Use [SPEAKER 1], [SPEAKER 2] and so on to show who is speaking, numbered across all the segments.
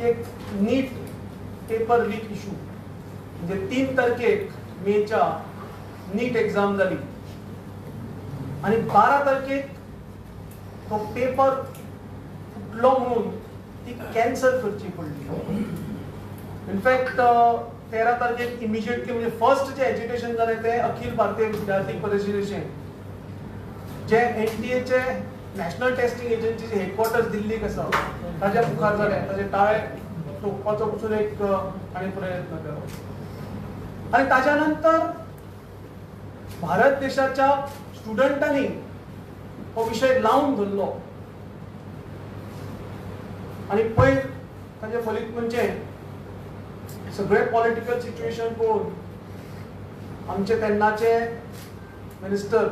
[SPEAKER 1] की एक नीट paper leak issue, म्हणजे 3 तारखेक मेच्या नीट एक्झाम झाली आणि 12 तारखेक तो पेपर फुटलो म्हणून ती कॅन्सल करची पडली. इनफॅक्ट 13 तारखेक इमिजिएटली म्हणजे फर्स्ट जे एज्युकेशन जालें ते अखिल भारतीय विद्यार्थी परिषदेचें, जे एनटीएचे नॅशनल टेस्टिंग एजन्सीचे हेडक्वार्टर्स दिल्लीक आसा ताच्या मुखार जाले, ताचे ताळे ठोकपाचो पसून एक आणि प्रयत्न केलो. आणि ताच्या नंतर भारत देशाच्या स्टुडंटांनी हो विषय लावून धरलो आणि पयर ताचे फलीत म्हणजे सगळे पॉलिटिकल सिच्युएशन पळोवन आमचे तेन्नाचे मिनिस्टर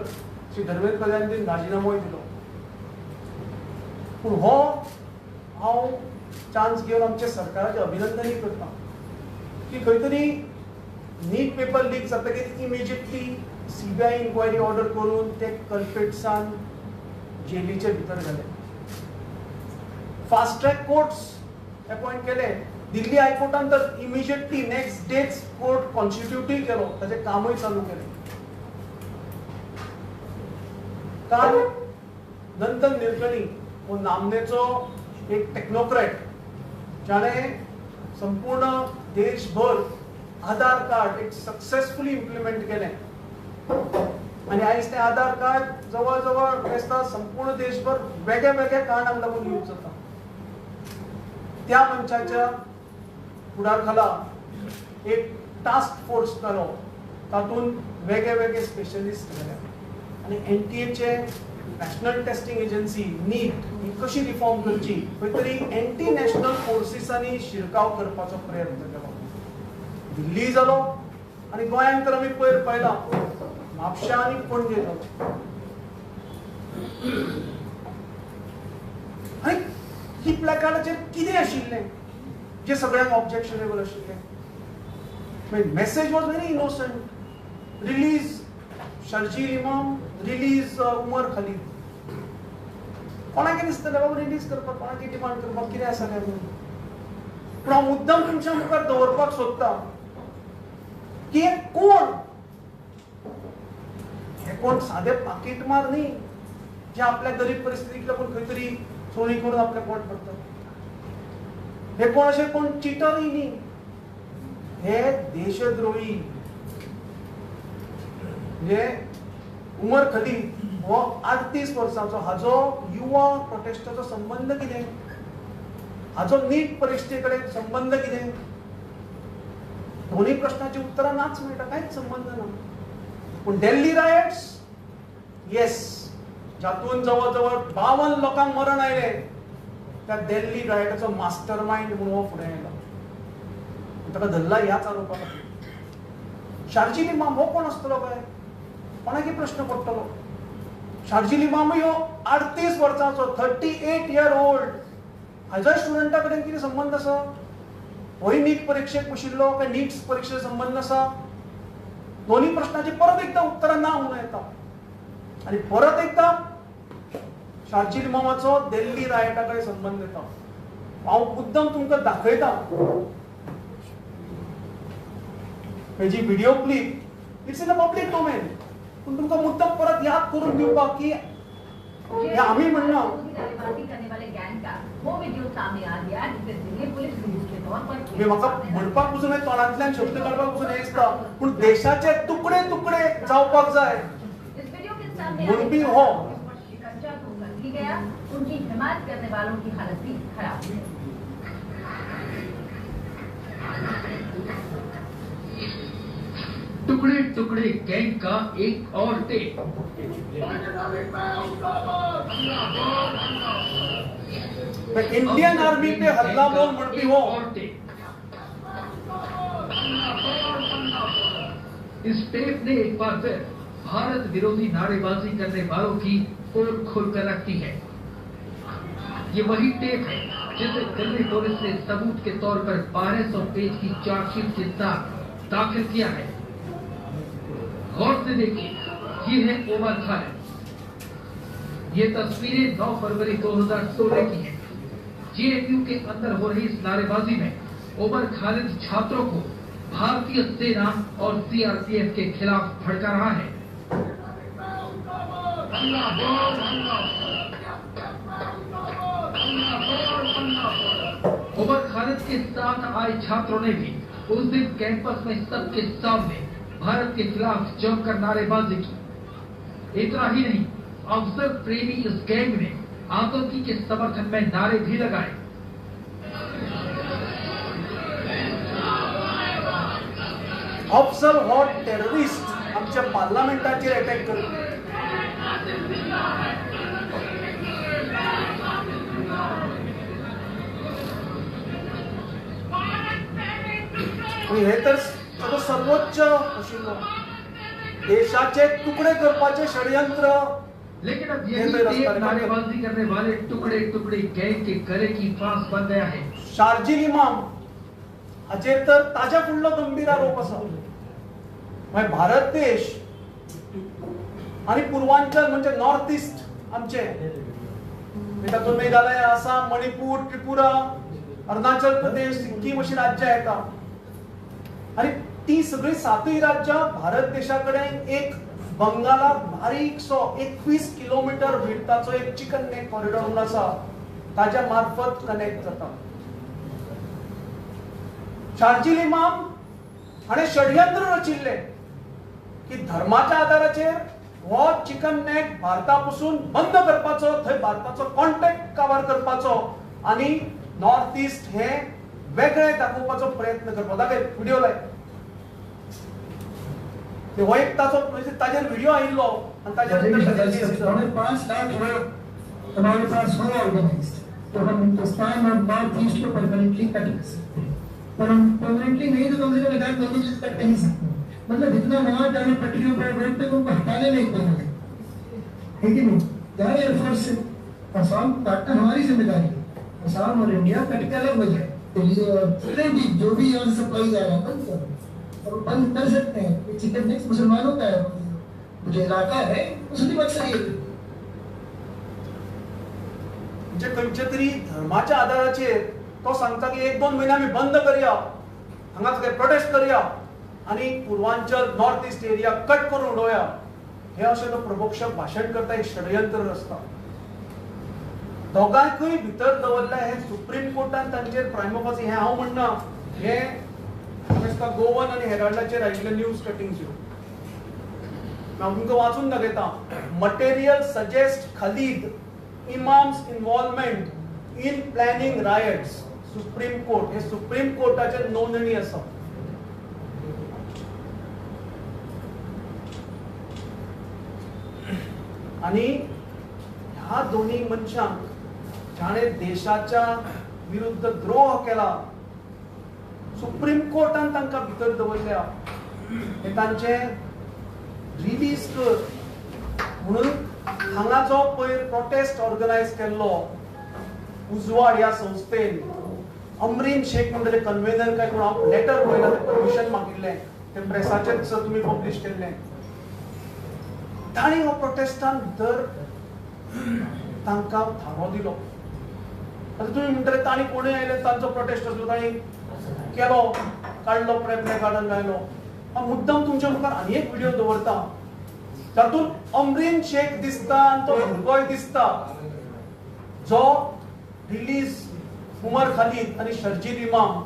[SPEAKER 1] श्री धर्मेंद्र प्रधानान राजीनामोय दिलो. पूण हो हांव चान्स घेवन आमच्या सरकाराचे अभिनंदनय करता की खंय तरी नीट पेपर लीक जातकीर इमिजिएटली सीबीआय इन्क्वायरी ऑर्डर करून ते कल्प्रिट्सान जेलीचे भितर घाले. फास्ट ट्रॅक कोर्ट्स अपॉइंट केले. दिल्ली हायकोर्टान तर इमिजिएटली नेक्स्ट डेच कोर्ट कॉन्स्टिट्यूटय केलो, ताचे कामय चालू केले. काल नंदन निलकणी हो नामनेचो एक टेक्नोक्रेट ज्याने संपूर्ण देशभर आधार कार्ड एक सक्सेसफुली इम्प्लिमेंट केले आणि आयज ते आधार कार्ड जवळ जवळ संपूर्ण देशभर वेगळ्या वेगळ्या कारणांक लागून यूज जाता. त्या मंचाच्या फुडारखाला एक टास्क फोर्स केलो, तातून वेगळे वेगळे स्पेशलिस्ट गेले आणि एनटीएचे नॅशनल टेस्टिंग एजन्सी नीट ही कशी रिफॉर्म करची, खंय तरी एंटी नॅशनल फोर्सिसांनी शिरकाव करपाचो प्रयत्न केलो. दिल्ली जालो आणि गोंयांत तर आमी पयर पळयला म्हापशा आनी पणजे जालो. आणि ही प्लॅकार्डाचेर कितें आशिल्लें जे सगळ्यांक ऑब्जेक्शनेबल आशिल्लें. Message was very innocent. Release Sharjeel Imam, release Umar Khalid. कोणाक दिसतलें बाबा रिलीज करपाक, कोणाकी डिमांड करपाक कितें आसा काय म्हणून. पूण हांव मुद्दम तुमच्या मुखार दवरपाक सोदता की हे कोण, हे कोण साधे पाकीटमार न्ही जे आपल्या गरीब परिस्थितीक लागून खंय तरी चोरी करून आपले पोट भरतात. हे कोण असे कोण चिटरय न्ही, हे देशद्रोही. म्हणजे उमर खलीद हो 38 वर्सांचो, हाजो युवा प्रोटेस्टाचो संबंध कितें, हाजो नीट परीक्षे कडेन संबंध कितें. दोन्ही प्रश्नाची उत्तरां नाच मेळटा, कांयच संबंध ना. पूण दिल्ली रायट्स, येस, जातून जवळ जवळ 52 लोकांक मरण आयले, त्या दिल्ली रायटाचो मास्टर माइंड म्हणून हो फुडें आयलो. ताका धरला ह्याच आरोपा खातीर. शार्जील इमाम हो कोण आसतलो काय, कोणाकी प्रश्न पडटलो. शार्जील इमामूय हो 38 वर्सांचो, 38 year old. हाजोय स्टुडंटा कडेन कितें संबंध आसा. होय नीट परीक्षेक बशिल्लो काय नीट परीक्षेचो संबंध आसा. दोन्ही प्रश्नाची परत एकदा उत्तरां ना म्हणून येता. आणि परत एकदा शार्जील इमामाचो दिल्ली रायटा कडेन संबंध येता. हांव मुद्दम तुमकां दाखयता हेजी video clip. It's in a public domain. पूण तुमकां मुद्दम परत याद करून दिवपाक की हे आम्ही म्हणना म्हाका म्हणपाक पसून तोंडांतल्यान शब्द काडपाक पसून हें दिसता. पूण देशाचे तुकडे तुकडे जावपाक जाय म्हणपी हो.
[SPEAKER 2] उनकी हिमायत करने वालों की हालत भी खराब है.
[SPEAKER 3] टुकड़े टुकड़े गैंग का एक और टेप.
[SPEAKER 1] इंडियन आर्मी पे हल्ला बोल म्हणपी हो.
[SPEAKER 3] इस टेप ने एक बार फिर भारत विरोधी नारेबाजी करने वालों की पोल खोलकर रखती है. ये वही टेप है जिसे दिल्ली पुलिस ने सबूत के तौर पर 1200 पेज की चार्जशीट के साथ दाखिल किया है. गौर से देखिए, ये है ओमर खालिद. ये तस्वीरें 9 फरवरी 2016 की हैं. जेएनयू के अंदर हो रही इस नारेबाजी में उमर खालिद छात्रों को भारतीय सेना और सीआरपीएफ के खिलाफ भड़का रहा है। उमर खालिद के साथ आए छात्रों ने भी उस दिन कैंपस में सबके सामने भारत के खिलाफ जमकर नारेबाजी की। इतना ही नहीं, अफसर प्रेमी इस गैंग ने आतंकी के समर्थन में नारे भी लगाए।
[SPEAKER 1] अफसर हो टेररिस्ट आमच्या पार्लमेंटाचेर अटॅक करता। हे तर सर्वोच्च आशिल्लो देशाचे तुकडे करपाचे षडयंत्र।
[SPEAKER 3] लेकिन अब यही नारेबाजी करने वाले टुकड़े टुकड़े गैंग के गले की फांस बन गया है।
[SPEAKER 1] शार्जिल इमाम हाचेर तर ताज्या फुडलो गंभीर आरोप आसा। म्हणजे भारत देश आणि पूर्वांचल म्हणजे नॉर्थ ईस्ट आमचे तातूंत मेघालय, आसाम, मणिपूर, त्रिपुरा, अरुणाचल प्रदेश, सिक्कीम अशी राज्य येतात आणि ती सगळी सातूय राज्य भारत देशाकडे एक बंगाला बारीकसो 21 किलोमीटर विड्थाचो एक चिकन नेक कॉरिडॉर म्हणून आसा, ताच्या मार्फत कनेक्ट जाता। शार्जिल इमाम हाणे षडयंत्र रचिल्ले की धर्माच्या आधाराचेर हो चिकन नेक भारतापासून बंद करपाचो, थंय भारताचो कॉन्टॅक्ट काबार करपाचो आणि नॉर्थ ईस्ट हे वेगळे दाखोवपाचो प्रयत्न करपाचो। दाखय व्हिडिओ लाय ते हो एक ताजेर व्हिडिओ आयिल्लो आणि ताजेर
[SPEAKER 4] 5 लाख लोग हमारे पास हो ऑर्गेनाइज्ड, तो हम हिंदुस्तान और नॉर्थ ईस्ट को परमानेंटली कट कर सकते हैं, पर हम परमानेंटली नहीं तो कम से कम लगातार मैनेज कर नहीं सकते। मतलब इतना वहां जाने पटरियों पर रोड पे उनको हटाने नहीं देंगे, है कि नहीं? क्या एयरफोर्स से आसाम काटना हमारी जिम्मेदारी है। आसाम और इंडिया कट के अलग हो जाए, दिल्ली जो भी यहाँ से सप्लाई जा रहा है बंद करो, और बंद कर सकते हैं। चिकन नेक्स्ट मुसलमानों का है, जो इलाका है उसकी बात सही है।
[SPEAKER 1] म्हणजे खंयच्या तरी धर्माच्या आधाराचेर तो सांगता की 1-2 महिने आम्ही बंद करूया, हांगा सगळे प्रोटेस्ट करूया आणि Purvanchal north east area cut करून उडोवया, हे अशें तो प्रभोक्षक भाशण करता, एक षडयंत्र आसता। दोगांयकूय भितर दवरले हे सुप्रीम कोर्टान तांचेर प्रायम फासी, हे हांव म्हणना, हे गोवन आणि हेराल्डाचेर आयिल्ले न्यूज कटिंग्स ह्यो हांव तुमकां वाचून दाखयता। Material suggest Khalid Imam's involvement in planning riots, supreme court, हे सुप्रीम कोर्टाचे नोंदणी आसा। आणि ह्या दोन्ही मनशांक जाणे देशाच्या विरुद्ध द्रोह केला, सुप्रीम कोर्टान तांकां भितर दवरल्या, हे तांचे रिलीज कर म्हणून हांगा जो पयर प्रोटेस्ट ऑर्गनायज केल्लो उजवाड ह्या संस्थेन, अमरीन शेख म्हणटले कन्व्हेनर काय कोण, हांव लेटर पळयला, परमिशन मागिल्लें, ते प्रेसाचेर तुमी पब्लिश केल्लें। ताणी हो प्रोटेस्टान भितर तांकां थारो दिलो। आता तुम्ही म्हणटले ताणी कोणी आयले, तांचो प्रोटेस्ट आसलो, ताणी केलो, काडलो, प्ले कार्डान लायलो। हांव मुद्दाम तुमच्या मुखार आनी एक व्हिडिओ दवरता, तातूंत अमरीन शेख दिसता आनी तो भुरगोय दिसता, जो रिलीज उमर खालीद आणि शर्जील इमाम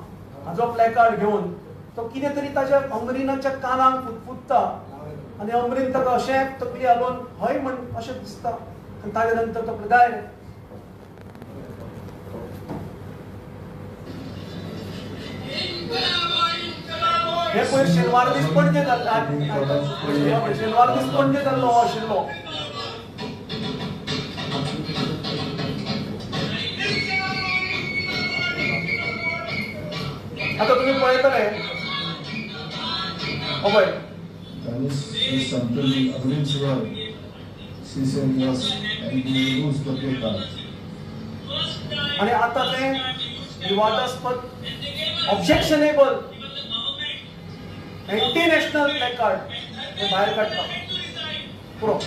[SPEAKER 1] हाजो प्लेकार्ड घेवन तो कितें तरी ताच्या अमरीनाच्या कानाक फुटफुटता आणि अमरीन ताका अशें तकली हालोवन हय म्हण अशें दिसता, आनी ताजे नंतर तो गाय हे पयर शेनवार दीस पणजे शेनवार दीस पणजे जाल्लो हो आशिल्लो। आता तुम्ही पळयतले पळय आणि आता ते विवादास्पद ऑब्जेक्शनेबल एंटी नॅशनल प्लेकार्ड हे भायर काडटा पुरो।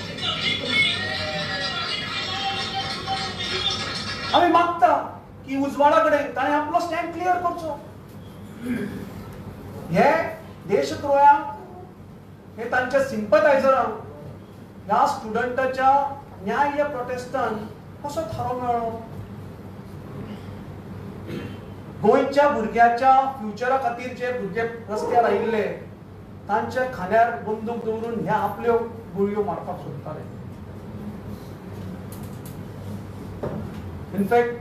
[SPEAKER 1] आम्ही मागता की उजवाडा कडेन ताणें आपलो स्टँड क्लियर करचो. हे देशद्रोहाक हे तांच्या सिंपथायझरांक ह्या स्टुडंटाच्या न्याय प्रोटेस्टान कसो थारो मेळ्ळो. गोंयच्या भुरग्याच्या फ्युचरा खातीर जे भुरगे रस्त्यार आयिल्ले तांच्या खांद्यार बंदूक दवरून हे आपल्यो गुळयो मारपाक सोदताले. इनफॅक्ट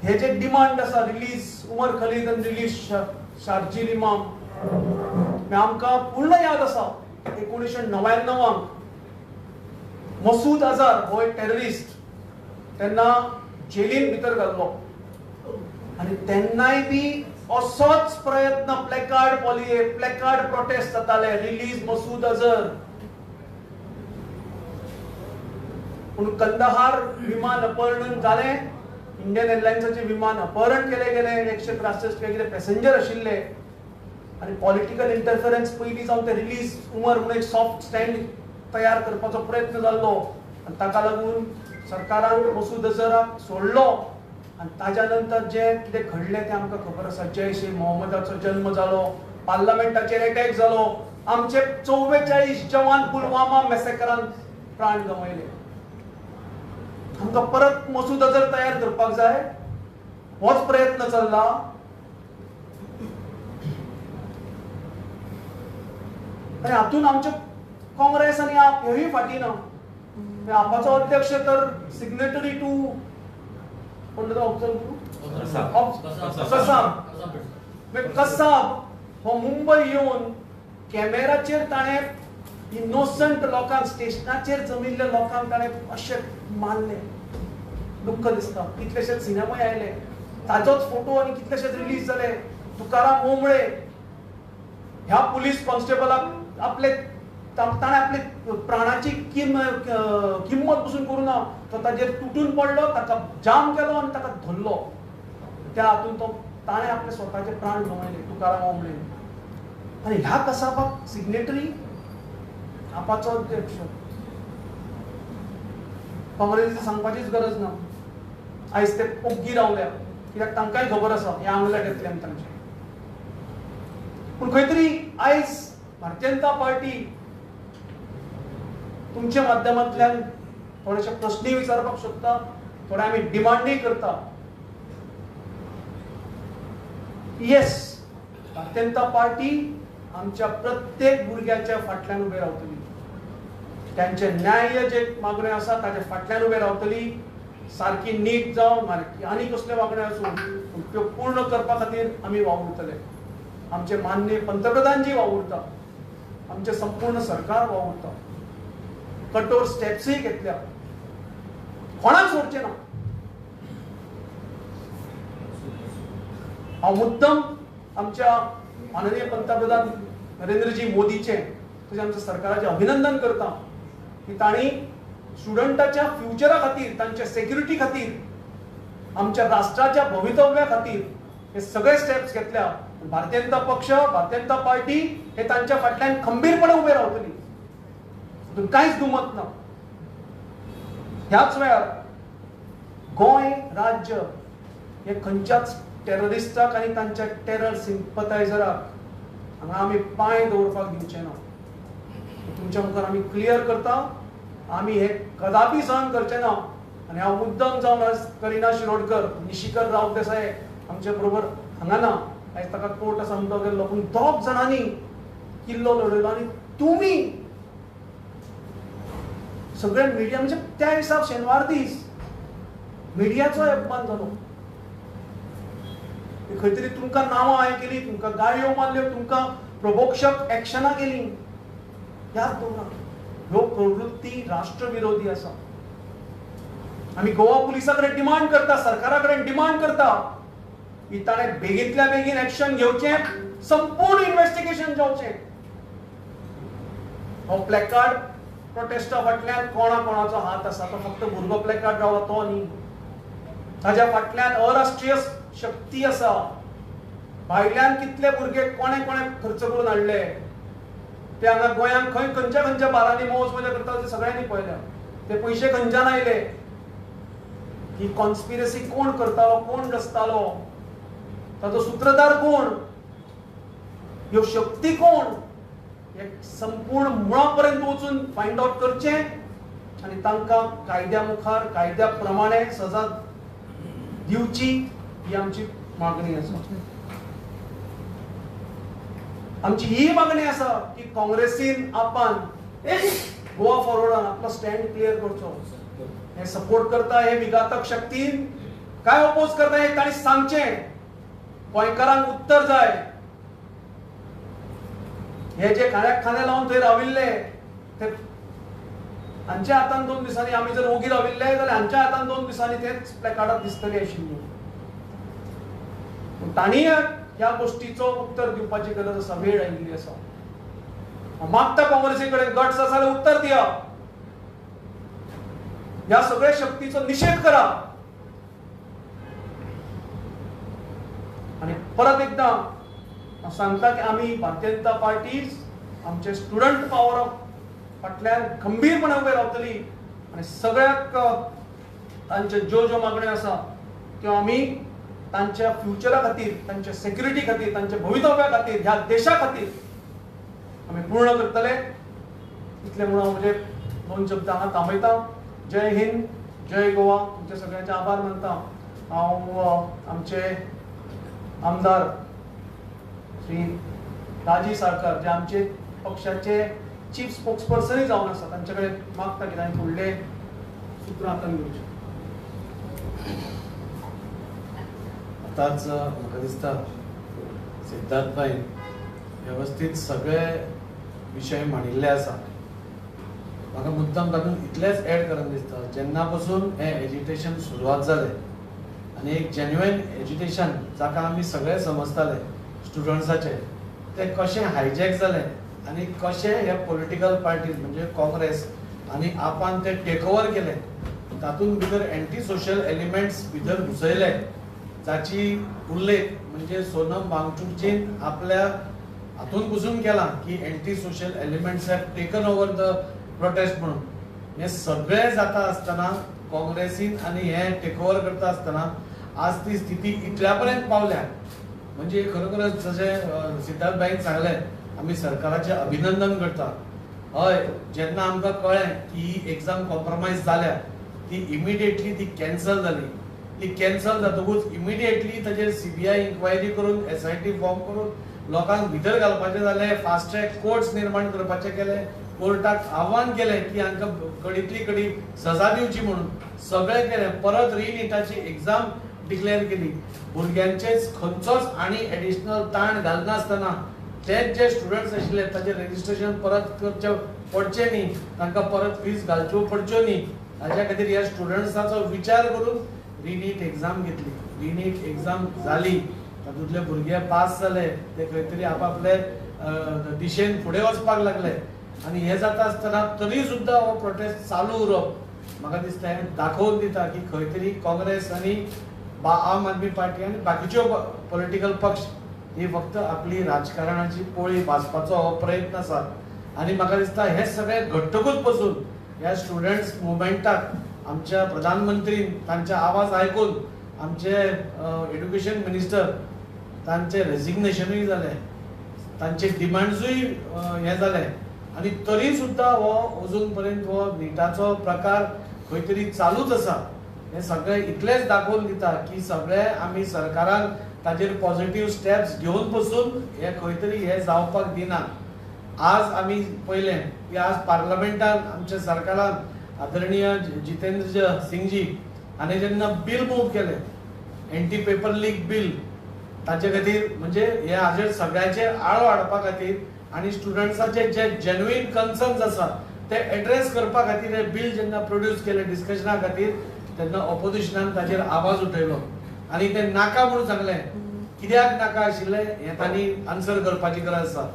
[SPEAKER 1] हे जे डिमांड आसा रिलीज उमर खलीद आनी रिलीज शार्जील इमाम आमकां पूर्ण याद आसा 1999 मसूद अझहर हो एक टेररिस्ट तेन्ना जेलीन भितर घाल्लो आनी तेन्नाय बी असोच प्रयत्न प्लेकार्ड प्रोटेस्ट जाताले रिलीज मसूद अझहर. पूण कंदहार विमान अपहरण जालें. इंडियन एअरलायन्साचे विमान अपहरण केले गेले. 163 कितें पॅसेंजर आशिल्ले आनी पॉलिटिकल इंटरफरन्स पयलीं जावन ते रिलीज उमर म्हणून एक सॉफ्ट स्टँड तयार करपाचो प्रयत्न जाल्लो आनी ताका लागून सरकारान मसूद अझहराक सोडलो. आनी ताज्या नंतर जे कितें घडलें तें आमकां खबर आसा. जैश ए मोहम्मदाचो जल्म जालो, पार्लमेंटाचेर अटॅक जालो, आमचे 44 जवान पुलवामा मॅसेकरान प्राण गमयले. आमकां परत मसूद अझहर तयार करपाक जाय होच प्रयत्न चल्ला. आनी हातून आमचे काँग्रेस आनी आप ह्योय फाटी ना. आपाचो अध्यक्ष तर सिग्नेटरी टू कसाब हो मुंबय येवन कॅमेराचेर ताणें इनोसंट लोकांक स्टेशनाचेर जमिल्ल्या लोकांक ताणें अशें मारलें. दुख्ख दिसता. कितलेशेच सिनेमाय आयले ताजोच फोटो आनी कितलेशेच रिलीज जाले. तुकाराम ओंबळे ह्या पुलीस कॉन्स्टेबलाक ताणें आपली प्राणाची किंमत पसून करूं ना. तो ताजेर तुटून पडलो, ताका जाम केलो आनी ताका धरलो. त्या हातून ताणें आपले स्वताचे प्राण गमयले तुकाराम ओंबळे. आनी ह्या कसाबाक सिग्नेटरी आपाचो अध्यक्ष. काँग्रेसीची सांगपाचीच गरज ना. आयज ते ओग्गी रावल्या कित्याक तांकांय खबर आसा हे आंगलेट येतले आनी तांचे. पूण खंय तरी आयज भारतीय जनता पार्टी तुमच्या माध्यमांतल्यान थोडेशे प्रश्नय विचारपाक सोदता. थोडे आमी डिमांडय करता. येस, भारतीय जनता पार्टी आमच्या प्रत्येक भुरग्याच्या फाटल्यान उबे रावतली. त्यांचे न्याय जे मागण्यो आसा ताचे फाटल्यान उबे रावतली. सारकी नीट जावन आनी कसल्यो मागण्यो आसूं त्यो पूर्ण करपा खातीर आमी वावुरतले. आमचे माननीय पंतप्रधानजी वावुरता. आमचे संपूर्ण सरकार वावुरता. कठोर स्टेप्सय घेतल्या. कोणाक सोडचे ना. हांव मुद्दम आमच्या माननीय पंतप्रधान नरेंद्रजी मोदीचे तशेंच आमच्या सरकाराचे अभिनंदन करता की तांणी स्टुडंटाच्या फ्युचरा खातीर, तांच्या सेक्युरिटी खातीर, आमच्या राष्ट्राच्या भवितव्या खातीर हे सगळे स्टेप्स घेतल्या. भारतीय जनता पक्ष, भारतीय जनता पार्टी हे तांच्या फाटल्यान खंबीरपणे उबे रावतली. कांयच दुमत ना. ह्याच वेळार गोंय राज्य हे खंयच्याच टेररिस्टाक आनी तांच्या टेरर सिंपथायझराक हांगा आमी पांय दवरपाक दिवचे ना. तुमच्या मुखार आमी क्लियर करता. आमी हे कदापि सहन करचे ना. आनी हांव मुद्दम जावन आज करिना शिरोडकर, निशिकर राव देसाय आमचे बरोबर हांगा ना. आयज ताका कोर्ट आसा म्हणटा गेल्लो पूण दोग जाणांनी किल्लो लडयलो आनी तुमी सगळे मिडिया म्हणजे त्या हिसाब शेनवार दीस मिडियाचो अपमान जालो. खंय तरी तुमकां नांवां हांवें केली, तुमकां गाळयो मारल्यो, तुमकां प्रभोक्षक एक्शनां केली. याद दवरा, ह्यो प्रवृत्ती राष्ट्रविरोधी आसा. आमी गोवा पुलिसा कडेन डिमांड करता, सरकारा कडेन डिमांड करता की ताणें बेगींतल्या बेगीन एक्शन घेवचें, संपूर्ण इन्व्हेस्टिगेशन जावचें. हो प्लॅकार्ड प्रोटेस्टा फाटल्यान कोणाचो हात आसा तो फक्त भुरगो प्लॅकार्ड रावला तो न्ही. ताज्या फाटल्यान अराष्ट्रीय शक्ती आसा. भायल्यान कितले भुरगे कोणे खर्च करून हाडले ते हांगा गोंयांत खंयच्या बारांनी मौज मजा करता ते सगळ्यांनी पळयल्या. ते पयशे खंयच्यान आयले. ही कॉन्स्पिरसी कोण करतालो, कोण रचतालो, ताचो सूत्रधार कोण, ह्यो शक्ती कोण, हे संपूर्ण मुळापर्यंत वचून फायंड आउट करचे आणि तांकां कायद्या मुखार कायद्या प्रमाणे सजा दिवची ही आमची मागणी आसा. आमची ही मागणी आसा की काँग्रेसीन आपण गोवा फॉरवर्डान आपलो स्टँड क्लियर करचो. हे सपोर्ट करता हे विघातक शक्तीन काय अपोज करता हे ताणी सांगचें. गोंयकारांक उत्तर जाय. हे जे खाण्याक खाणे लावून थंय राविल्ले ते हांच्या हातान 2 दिसांनी आमी जर ओगी राविल्ले जाल्यार हांच्या हातान 2 दिसांनी तेच प्लॅकार्डां दिसतली आशिल्ली. तांणी ह्या गोष्टीचो उत्तर दिवपाची गरज आसा, वेळ आयिल्ली आसा. मागता काँग्रेसी कडेन गट्स आसा जाल्यार उत्तर दिया. ह्या सगळ्या शक्तीचो निषेध करा आणि परत एकदा सांगता की आम्ही भारतीय जनता पार्टी आमचे स्टुडंट पॉवर फाटल्यान खंबीरपणे उबे रावतली आणि सगळ्याक तांचे ज्यो मागण्यो आसा त्यो आमी तांच्या फ्युचरा खातीर, तांच्या सेक्युरिटी खातीर, तांच्या भवितव्या खातीर, ह्या देशा खातीर आमी पूर्ण करतले. इतले म्हणून म्हणजे 2 शब्द हांगा थांबयता. जय हिंद, जय गोवा. तुमचे सगळ्यांचे आभार मानता. हांव आमचे आमदार श्री राजी साळकार जे आमचे पक्षाचे चीफ स्पोक्सपर्सनय जावन आसा तांचे कडेन मागता की तांणी फुडले सूत्र हातान घेवचें.
[SPEAKER 5] आताच म्हाका दिसता सिद्धार्थ भाईन व्यवस्थित सगळे विशय मांडिल्ले आसा. म्हाका मुद्दाम तातूंत इतलेंच ऍड करन दिसता जेन्ना पासून हें एजिटेशन सुरवात जालें आनी एक जेन्युइन एजिटेशन जाका आमी सगळे समजताले स्टुडंट्साचे ते कशें हायजॅक जालें आनी कशें हे पॉलिटिकल पार्टीज म्हणजे काँग्रेस आनी आपण ते टेक ओवर केलें. तातूंत भितर एंटी सोशल एलिमेंट्स भितर घुसयले जाची उल्लेख म्हणजे सोनम वांगचुकजीन आपल्या हातून पसून केला की anti social elements have taken over the prostate म्हणून. हे सगळे जाता आसतना काँग्रेसीन आनी हे टेक ओवर करता आसतना आज ती स्थिती इतल्या पर्यंत पावल्या म्हणजे खरोखरच जशें सिद्धार्थ भाईन सांगलें आमी सरकाराचें अभिनंदन करता. हय, जेन्ना आमकां कळ्ळें की ही एग्जाम कॉम्प्रोमायज जाल्या ती इमिडिएटली ती कॅन्सल जाली. ती कॅन्सल जातकूच इमिडिएटली ताचेर CBI इन्क्वायरी करून SIT फॉर्म करून लोकांक भितर घालपाचें जालें. फास्ट ट्रॅक कोर्ट्स निर्माण करपाचें केलें. कोर्टाक आव्हान केलें की हांकां कडींतली कडी सजा दिवची म्हणून सगळें केलें. परत रिनीटाची एग्जाम डिक्लेअर केली. भुरग्यांचेच खंयचोच आनी एडिशनल ताण घालनासतना तेच जे स्टुडंट्स आशिल्ले ताचें रजिस्ट्रेशन परत करचें पडचें न्ही, तांकां परत फीज घालच्यो पडच्यो न्ही हाच्या खातीर ह्या स्टुडंट्साचो विचार करून रिनीट एग्जाम घेतली. रिनीट एग्जाम जाली. तातूंतले भुरगे पास जाले. ते खंय तरी आपापले दिशेन फुडें वचपाक लागले आनी हे जाता आसतना तरी सुद्दां हो प्रोटेस्ट चालू उरप म्हाका दिसता हें दाखोवन दिता की खंय तरी काँग्रेस आनी आम आदमी पार्टी आनी बाकीच्यो पॉलिटिकल पक्ष ही फक्त आपली राजकारणाची पोळी भाजपाचो हो प्रयत्न आसा. आनी म्हाका दिसता हे सगळे घट्टकूच पसून ह्या स्टुडंट्स मुवमेंटाक आमच्या प्रधानमंत्रीन तांचे आवाज आयकून आमचे एड्युकेशन मिनिस्टर तांचे रेजिग्नेशनूय जालें, तांचे डिमांड्सूय हे जाले आनी तरी सुद्दां हो अजून पर्यंत हो निटाचो प्रकार खंय तरी चालूच आसा. हे सगळे इतलेच दाखोवन दिता की सगळे आमी सरकारान ताचेर पॉझिटिव्ह स्टेप्स घेवन पसून हे खंय तरी हे जावपाक दिना. आज आमी पळयलें की आज पार्लमेंटान आमच्या सरकारान आदरणीय जितेंद्र सिंगजी हाणें जेन्ना बील मूव केलें एंटी पेपर लीक बील ताचे खातीर म्हणजे हे हाजेर सगळ्याचेर आळो हाडपा खातीर आनी स्टुडंट्साचे जे जेन्युइन कन्सर्न्स आसा ते एड्रेस करपा खातीर हे बील जेन्ना प्रोड्यूस केलें डिस्कशना खातीर तेन्ना ऑपोजिशनान ताचेर आवाज उठयलो आनी ते नाका म्हणून सांगलें. कित्याक नाका आशिल्लें हें तांणी आन्सर करपाची गरज आसा.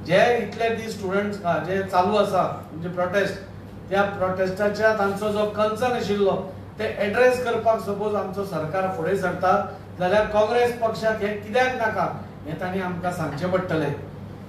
[SPEAKER 5] जे इतले दीस स्टुडंट्स जे चालू आसा म्हणजे प्रोटेस्ट त्या प्रोटेस्टाच्या तांचो जो कन्सर्न आशिल्लो ते एड्रेस करपाक सपोज आमचो सरकार फुडें सरता जाल्यार काँग्रेस पक्षाक हे कित्याक नाका हें तांणी आमकां सांगचें पडटलें.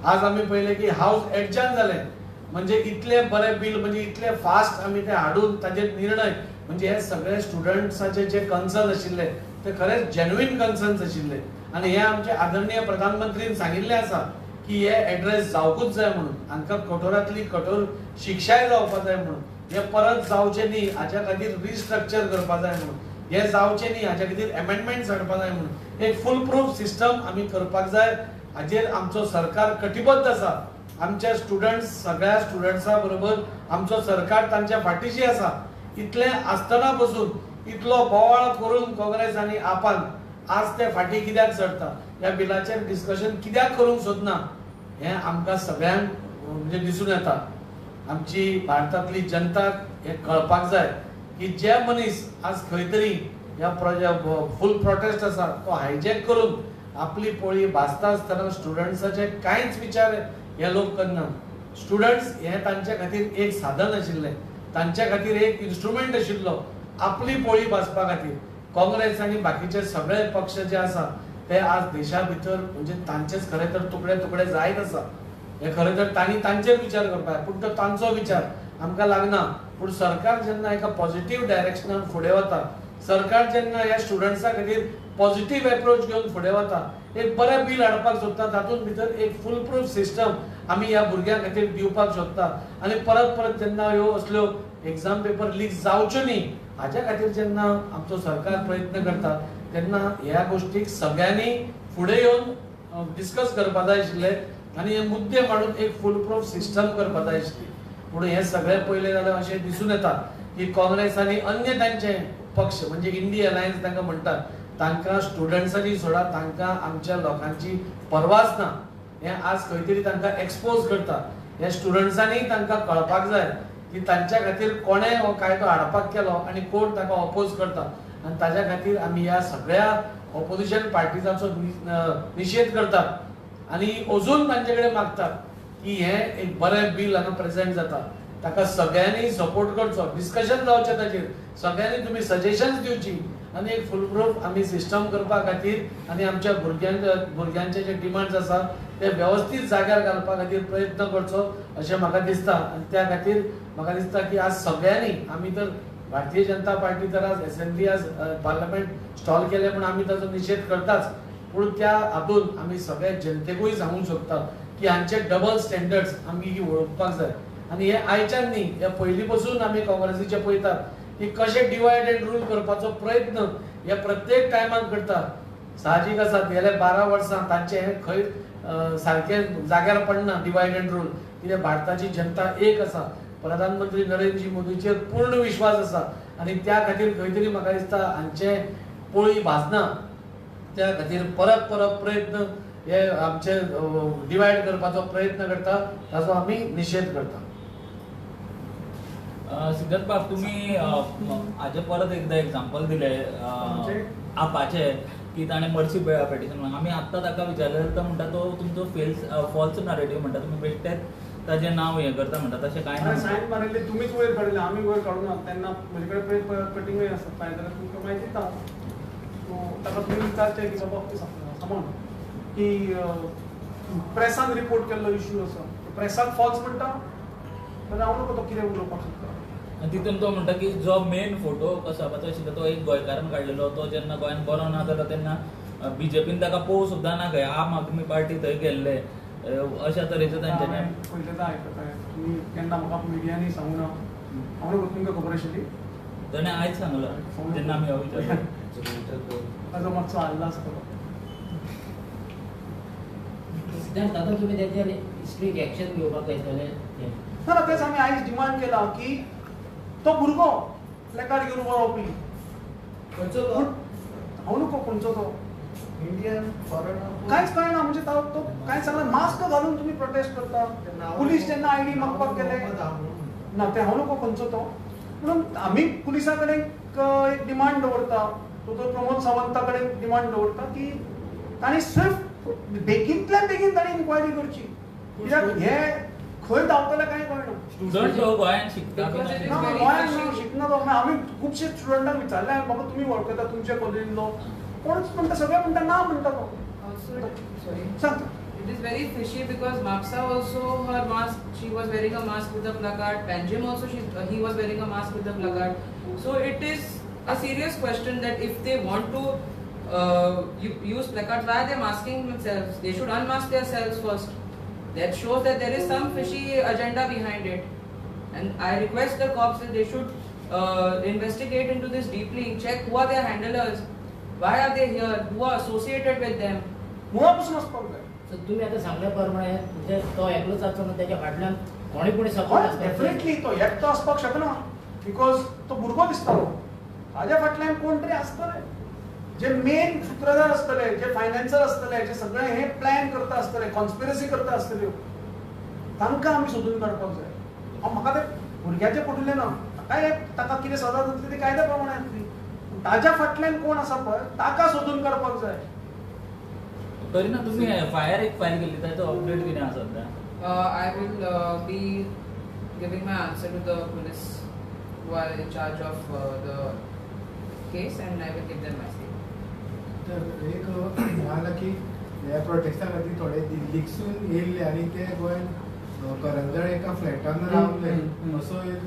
[SPEAKER 5] आज आमी पळयलें की हावस एडजन जालें म्हणजे इतले बरें बील म्हणजे इतले फास्ट आमी ते हाडून ताचेर निर्णय म्हणजे हे सगळे स्टुडंट्साचे जे कन्सर्न आशिल्ले ते खरेंच जेन्युइन कन्सर्न्स आशिल्ले आणि हे आमचे आदरणीय प्रधानमंत्रीन सांगिल्ले आसा की हे एड्रेस जावकूच जाय म्हणून, हांकां कठोरांतली कठोर शिक्षाय जावपा जाय म्हणून, हे परत जावचे न्ही हाच्या खातीर रिस्ट्रक्चर करपा जाय म्हणून, हे जावचे न्ही हाच्या खातीर अमेंडमेंट्स हाडपा जाय म्हणून एक फुल प्रूफ सिस्टम आमी करपाक जाय. हाजेर आमचो सरकार कटिबद्ध आसा. आमच्या स्टुडंट्स सगळ्या स्टुडंट्सां बरोबर आमचो सरकार तांच्या फाटीशी आसा. इतले आसतना पसून इतलो बोवाळ करून काँग्रेस आनी आपान आज ते फाटी कित्याक सरता, ह्या बिलाचेर डिस्कशन कित्याक करूंक सोदना हें आमकां सगळ्यांक म्हणजे दिसून येता. आमची भारतांतली जनताक हें कळपाक जाय की जे मनीस आज खंय तरी ह्या फूल प्रोटेस्ट आसा तो हायजॅक करून आपली पोळी भाजता आसतना स्टुडंट्साचे कांयच विचार हे लोक करना. स्टुडंट्स हे तांचे खातीर एक साधन आशिल्लें, तांच्या खातीर एक इन्स्ट्रुमेंट आशिल्लो आपली पोळी भाजपा खातीर. काँग्रेस आनी बाकीचे सगळे पक्ष जे आसा ते आज देशा भितर म्हणजे तांचेच खरे तर तुकडे तुकडे जायत आसा. हे खरे तर तांणी तांचेर विचार करपाक, पूण तो तांचो विचार आमकां लागना. पूण सरकार जेन्ना एका पॉझिटिव्ह डायरेक्शनान फुडें वता, सरकार जेन्ना ह्या स्टुडंट्सां खातीर पॉझिटिव्ह एप्रोच घेवन फुडें वता, एक बरें बिल हाडपाक सोदता, तातूंत भितर एक फूल प्रूफ सिस्टम आमी ह्या भुरग्यां खातीर दिवपाक सोदता. आनी परत परत जेन्ना ह्यो असल्यो एग्जाम पेपर लीक जावच्यो न्ही हाच्या खातीर जेन्ना आमचो सरकार प्रयत्न करता तेन्ना ह्या गोष्टीक सगळ्यांनी फुडें येवन डिस्कस करपा जाय आशिल्ले आनी हे मुद्दे मांडून एक फूल प्रूफ सिस्टम करपा जाय आशिल्ली. पूण हे सगळे पयले जाल्यार अशें दिसून येता की काँग्रेस आनी अन्य तांचे पक्ष म्हणजे इंडिया अलायन्स तांकां म्हणटात, तांकां स्टुडंट्सांनी सोडा, तांकां आमच्या लोकांची परवाच ना. हे आज खंय तरी तांकां एक्सपोज करता. ह्या स्टुडंट्सांनी तांकां कळपाक जाय की तांच्या खातीर कोणें हो कायदो हाडपाक केलो आनी कोण ताका ऑपोज करता. आनी ताच्या खातीर आमी ह्या सगळ्या ऑपोजिशन पार्टीजाचो निशेध करतात आनी अजून तांचे कडेन मागतात की हें एक बरें बिल हांगा प्रेजेंट जाता, ताका सगळ्यांनी सपोर्ट करचो, डिस्कशन जावचें ताचेर, सगळ्यांनी तुमी सजेशन्स दिवची आनी एक फूल प्रूफ आमी सिस्टम करपा खातीर आनी आमच्या भुरग्यांचे जे डिमांड्स आसा ते वेवस्थीत जाग्यार घालपा खातीर प्रयत्न करचो अशें म्हाका दिसता. आनी त्या खातीर म्हाका दिसता की आज सगळ्यांनी आमी तर भारतीय जनता पार्टी तर आज असेंब्ली आज पार्लमेंट स्टॉल केले पण आमी ताचो निशेध करताच. पूण त्या हातूंत आमी सगळ्या जनतेकूय सांगूंक सोदता की हांचे डबल स्टँडर्ड्स आमी वळखपाक जाय. आनी हे आयच्यान न्ही, हे पयलीं पासून आमी काँग्रेसीचे पळयतात की कशें डिवायड एंड रूल करपाचो प्रयत्न हे प्रत्येक टायमान करतात. साहजीक आसा गेल्या 12 वर्सां तांचे हे खंय सारकें जाग्यार पडना डिवायड एंड रूल. कित्याक भारताची जनता एक आसा, प्रधानमंत्री नरेंद्र मोदीचेर पूर्ण विश्वास आसा आनी त्या खातीर खंय तरी म्हाका दिसता हांचे पोळी भाजना. त्या खातीर परत परत प्रयत्न हे आमचे डिवायड करपाचो प्रयत्न करता, ताचो आमी निशेध करता.
[SPEAKER 6] सिद्धार्थ बाब, तुम्ही हाजे परत एकदा एक्झाम्पल दिले आपाचे की ताणें मर्सी पेटिशन. आमी आत्तां ताका विचारलें तर म्हणटा तो तुमचो फॉल्स नरेटिव्ह म्हणटा, तुमी बेश्टेच ताजें नांव हें करता म्हणटा, तशें कांय ना.
[SPEAKER 1] सायन मारिल्ले तुमीच वयर काडले, आमी वयर काडूं ना. तेन्ना म्हजे कडेन कटिंगूय आसा, काय जाल्यार तुमकां म्हायती दिता. ताका तुमी विचारचें की बाबा समज की प्रेसान रिपोर्ट केल्लो इश्यू आसा, प्रेसाक फॉल्स म्हणटा जाल्यार हांव नको तो कितें उलोवपाक शकता.
[SPEAKER 6] तितून तो म्हणटा की जो मेन फोटो कसाबाचो आशिल्लो तो एक गोंयकारान काडलेलो, तो जेन्ना गोंयांत बरो ना जालो तेन्ना बीजेपीन ताका पळोवंक सुद्दां ना खंय, आम आदमी पार्टी थंय गेल्ले, अशा तरेचें तांच्यानी.
[SPEAKER 1] पयलें आयकताय तुमी केन्ना म्हाका मिडियांनी सांगूं ना, हांव तुमकां खबर आशिल्ली.
[SPEAKER 6] ताणें आयज सांगलो जेन्ना आमी हो विचारलो.
[SPEAKER 1] ताजो मातसो हल्लो आसतलो.
[SPEAKER 7] सिद्धार्थ, आतां तुमी तेचेर स्ट्रीक एक्शन घेवपाक येतले.
[SPEAKER 1] ना तेच आमी आयज डिमांड केला की तो भुरगो प्लॅकार्ड घेवन उबो रावपी, हांव नको खंयचो तो
[SPEAKER 5] इंडियन फॉरेनर
[SPEAKER 1] कांयच कळना. म्हणजे तो कांयच सांगना, मास्क घालून तुमी प्रोटेस्ट करता. पुलीस जेन्ना आयडी मागपाक गेले ना, ते हांव नको खंयचो तो. म्हणून आमी पुलिसा कडेन एक डिमांड दवरता, तो प्रमोद सावंता कडेन डिमांड दवरता की तांणी स्विफ्ट बेगींतल्यान बेगीन तांणी इन्क्वायरी करची. कित्याक हे खंय धांवतले कांय कळना.
[SPEAKER 6] स्टुडंट गोंयांत शिकता
[SPEAKER 1] गोंयांत शिकना तो. आमी खुबशे स्टुडंटांक विचारले, बाबा तुमी वळखता तुमचे कॉलेजींतलो, कोणूच म्हणटा, सगळे म्हणटा ना म्हणटा तो. सांग
[SPEAKER 8] It is very fishy because Mapsa also, her mask, she was wearing a mask with a placard. Panjim also, he was wearing a mask with a placard. So it is a serious question that if they want to use placards, why are they masking themselves? They should unmask themselves first. That shows that there is some fishy agenda behind it. And I request the cops that they should investigate into this deeply, check who are their handlers, why are they here, who are associated with them.
[SPEAKER 1] मुळापासून असपाक जाय.
[SPEAKER 7] So तुम्ही आता सांगल्या प्रमाणे म्हणजे तो एकलोच आसलो ना त्याच्या फाटल्यान कोणी सपोर्ट
[SPEAKER 1] हय
[SPEAKER 7] आसता
[SPEAKER 1] डेफिनेटली तो एकटो असपाक शकना बिकॉज तो भुरगो दिसतालो. ताज्या फाटल्यान कोण तरी आसतले जे मेन सूत्रधार असतले, जे फायनान्सर असतले, जे सगळे हे प्लॅन करता असतले, कॉन्स्पिरसी करता असतल्यो, तांकां आमी सोदून काडपाक जाय. म्हाका ते भुरग्याचे पटले ना. ताका कितें सजा जातली ती कायद्या प्रमाणे जातली. ताज्या फाटल्यान कोण आसा पळय ताका सोदून काडपाक जाय.
[SPEAKER 6] तरी ना तुम्ही फायर एक फाईल केली त्याचं अपडेट किती आसा सध्या?
[SPEAKER 8] I will be giving my answer to the police who are in charge of the case and I will give them my statement.
[SPEAKER 9] तर एक म्हणाला की ह्या प्रोटेस्टा खातीर थोडे दिल्लीसून येयल्ले आनी ते गोंयान करंजळ एका फ्लॅटान रावले असो एक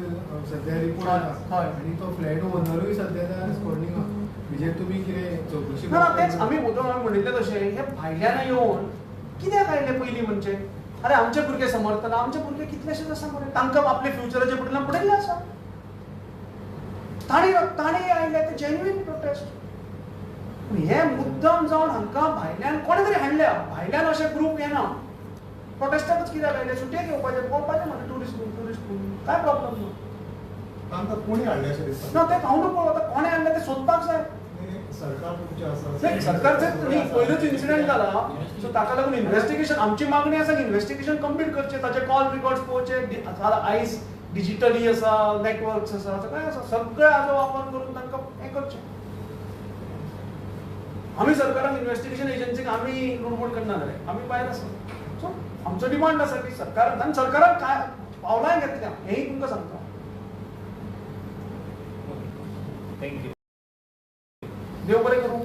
[SPEAKER 9] सध्या रिपोर्ट आसा आनी तो फ्लॅट ओनरूय सध्या रिस्पोंडींग आहा. म्हणजे तुमी कितें चौकशी
[SPEAKER 1] ना तेच आमी उदोवन म्हणिल्ले तशें हे भायल्यान येवन कित्याक आयले पयलीं म्हणजे अरे आमचे भुरगे समर्थना आमचे भुरगे कितलेशेच आसा मरे तांकां आपले फ्युचराचे बदलान पडयल्ले आसा. ताणी आयले ते जेन्युइन प्रोटेस्ट. हे मुद्दम जावन हांकां भायल्यान कोणे तरी हाडल्या. भायल्यान अशे ग्रूप येना. प्रोटेस्टाकच कित्याक आयले सुटयेक येवपाचे पोवपाचें म्हणटा टुरिस्ट काय प्रॉब्लम ना.
[SPEAKER 9] तांकां कोणी हाडले अशें दिसता?
[SPEAKER 1] ना ते हांव नको आतां कोणे हाडले ते सोदपाक जाय.
[SPEAKER 9] सरकार तुमचें आसा?
[SPEAKER 1] नाही, सरकारचे पयलूच इन्सिडेंट जाला सो ताका लागून इन्व्हेस्टिगेशन आमची मागणी आसा की इन्व्हेस्टिगेशन कंप्लीट करचें. ताचे कॉल रिकॉर्ड्स पळोवचे. आयज डिजिटली आसा, नेटवर्क्स आसा, सगळें आसा. सगळे हाचो वापर करून तांकां हें करचें. आमी सरकाराक इन्व्हेस्टिगेशन एजन्सीक आमी लुडबूड करना जाल्यार आमी भायर आसा. सो आमचो डिमांड आसा की सरकारान काय पावलां घेतल्या हेंय तुमकां सांगता.
[SPEAKER 6] थँक्यू.
[SPEAKER 1] देव बरें करूं.